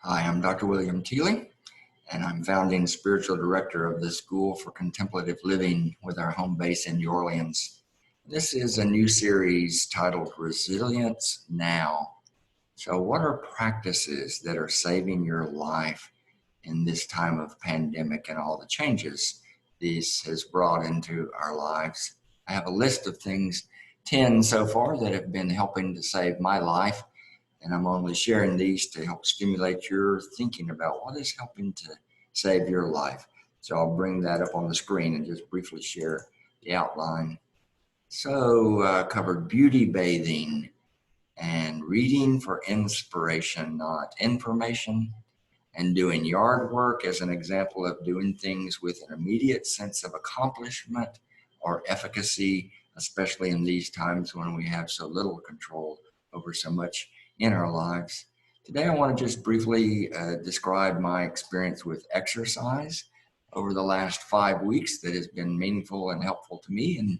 Hi, I'm Dr. William Teely, and I'm founding spiritual director of the School for Contemplative Living with our home base in New Orleans. This is a new series titled Resilience Now. So, what are practices that are saving your life in this time of pandemic and all the changes this has brought into our lives? I have a list of things, 10 so far, that have been helping to save my life. And I'm only sharing these to help stimulate your thinking about what is helping to save your life. So I'll bring that up on the screen and just briefly share the outline. So covered beauty bathing and reading for inspiration, not information, and doing yard work as an example of doing things with an immediate sense of accomplishment or efficacy, especially in these times when we have so little control over so much in our lives. Today, I want to just briefly describe my experience with exercise over the last 5 weeks that has been meaningful and helpful to me. And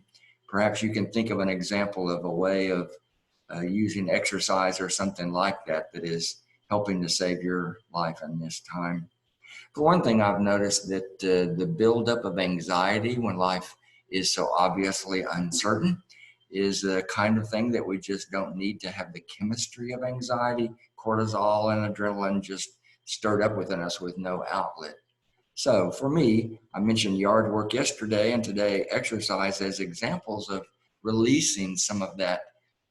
perhaps you can think of an example of a way of using exercise or something like that that is helping to save your life in this time. For one thing, I've noticed that the buildup of anxiety when life is so obviously uncertain is the kind of thing that we just don't need to have the chemistry of anxiety, cortisol and adrenaline just stirred up within us with no outlet. So for me, I mentioned yard work yesterday and today exercise as examples of releasing some of that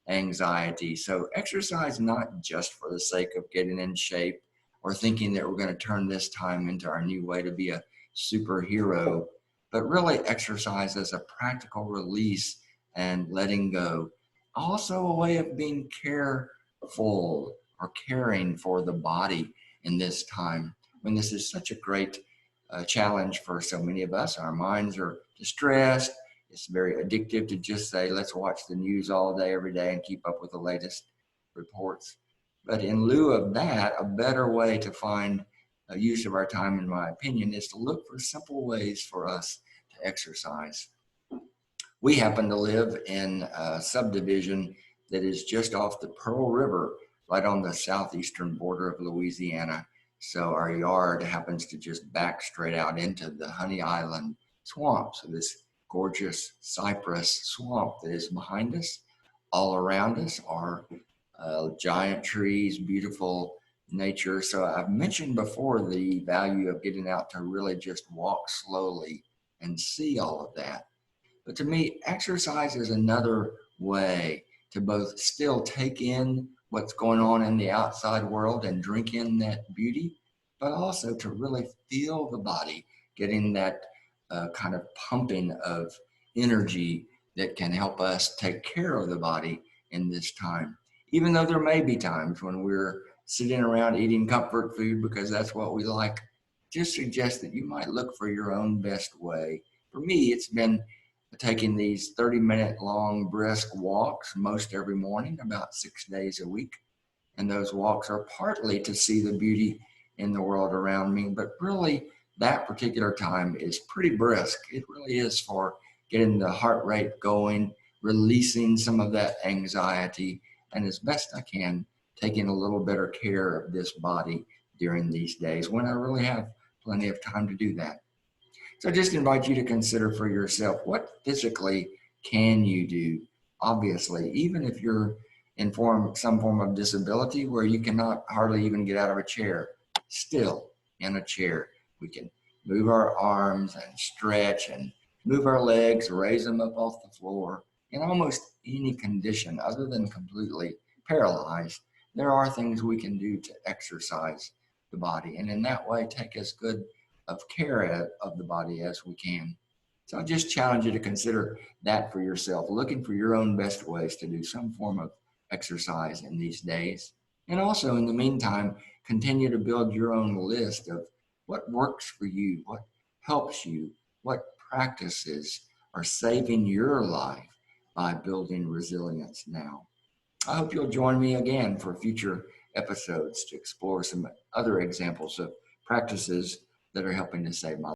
anxiety. So exercise not just for the sake of getting in shape or thinking that we're going to turn this time into our new way to be a superhero, but really exercise as a practical release and letting go. Also a way of being careful or caring for the body in this time when this is such a great challenge for so many of us. Our minds are distressed. It's very addictive to just say, let's watch the news all day, every day, and keep up with the latest reports. But in lieu of that, a better way to find a use of our time, in my opinion, is to look for simple ways for us to exercise. We happen to live in a subdivision that is just off the Pearl River, right on the southeastern border of Louisiana. So our yard happens to just back straight out into the Honey Island swamp. So this gorgeous cypress swamp that is behind us. All around us are giant trees, beautiful nature. So I've mentioned before the value of getting out to really just walk slowly and see all of that. But to me, exercise is another way to both still take in what's going on in the outside world and drink in that beauty, but also to really feel the body, getting that kind of pumping of energy that can help us take care of the body in this time. Even though there may be times when we're sitting around eating comfort food because that's what we like, just suggest that you might look for your own best way. For me, it's been taking these 30-minute long brisk walks most every morning, about 6 days a week. And those walks are partly to see the beauty in the world around me, but really that particular time is pretty brisk. It really is for getting the heart rate going, releasing some of that anxiety, and as best I can, taking a little better care of this body during these days when I really have plenty of time to do that. So I just invite you to consider for yourself, what physically can you do? Obviously, even if you're in some form of disability where you cannot hardly even get out of a chair, still in a chair, we can move our arms and stretch and move our legs, raise them up off the floor. In almost any condition other than completely paralyzed, there are things we can do to exercise the body, and in that way take as good of care of the body as we can. So I just challenge you to consider that for yourself, looking for your own best ways to do some form of exercise in these days. And also in the meantime, continue to build your own list of what works for you, what helps you, what practices are saving your life by building resilience now. I hope you'll join me again for future episodes to explore some other examples of practices that are helping to save my